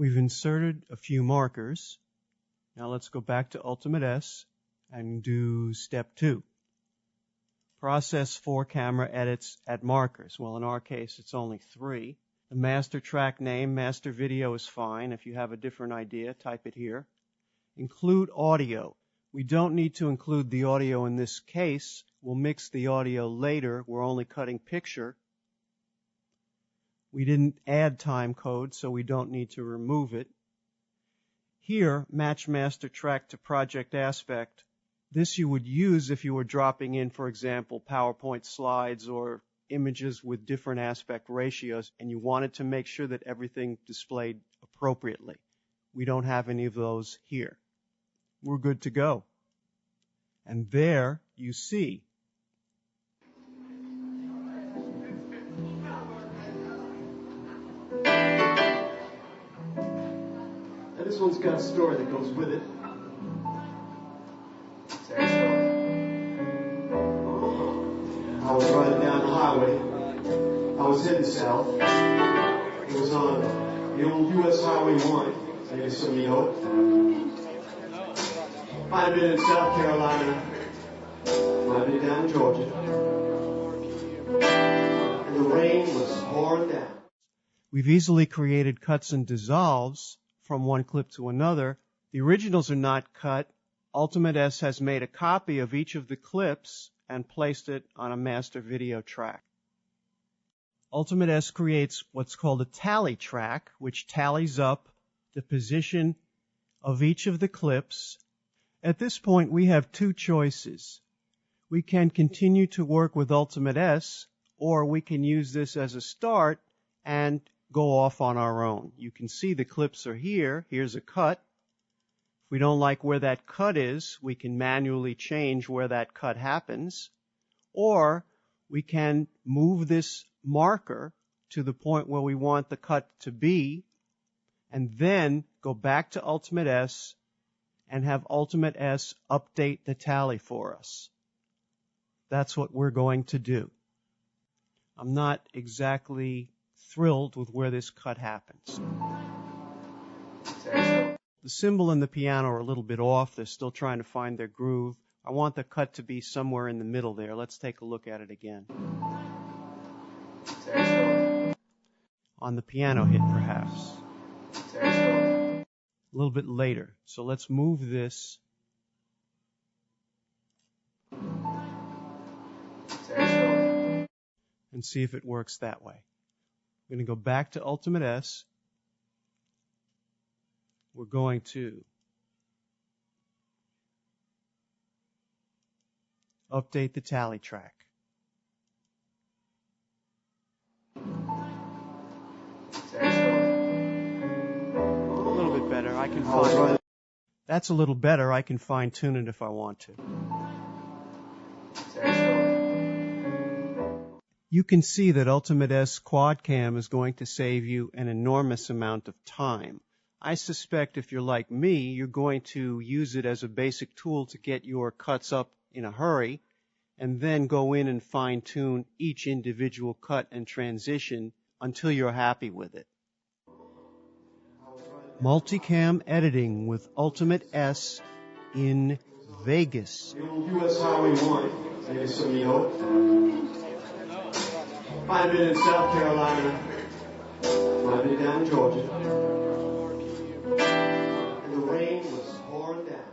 We've inserted a few markers. Now let's go back to Ultimate S and do step 2. Process 4 camera edits at markers. Well, in our case, it's only 3. The master track name, master video is fine. If you have a different idea, type it here. Include audio. We don't need to include the audio in this case. We'll mix the audio later. We're only cutting picture. We didn't add time code, so we don't need to remove it. Here, match master track to project aspect. This you would use if you were dropping in, for example, PowerPoint slides or images with different aspect ratios, and you wanted to make sure that everything displayed appropriately. We don't have any of those here. We're good to go. And there you see. And this one's got a story that goes with it. I was riding down the highway. I was heading south. It was on the old U.S. Highway 1. Maybe some of you know it. Might have been in South Carolina. Might have been down in Georgia. And the rain was pouring down. We've easily created cuts and dissolves from one clip to another. The originals are not cut. Ultimate S has made a copy of each of the clips and placed it on a master video track. Ultimate S creates what's called a tally track, which tallies up the position of each of the clips. At this point, we have two choices. We can continue to work with Ultimate S, or we can use this as a start and go off on our own. You can see the clips are here. Here's a cut. If we don't like where that cut is, we can manually change where that cut happens, or we can move this marker to the point where we want the cut to be, and then go back to Ultimate S and have Ultimate S update the tally for us. That's what we're going to do. I'm not exactly thrilled with where this cut happens. The cymbal and the piano are a little bit off. They're still trying to find their groove. I want the cut to be somewhere in the middle there. Let's take a look at it again. On the piano hit, perhaps. A little bit later. So let's move this. And see if it works that way. We're going to go back to Ultimate S. We're going to update the tally track. A little bit better. I can find it. That's a little better. I can fine tune it if I want to. You can see that Ultimate S Quad Cam is going to save you an enormous amount of time. I suspect if you're like me, you're going to use it as a basic tool to get your cuts up in a hurry, and then go in and fine-tune each individual cut and transition until you're happy with it. Multicam editing with Ultimate S in Vegas. The old U.S. Highway 1. Maybe some of you know it. Might have been in South Carolina. Might have been down in Georgia. And the rain was pouring down.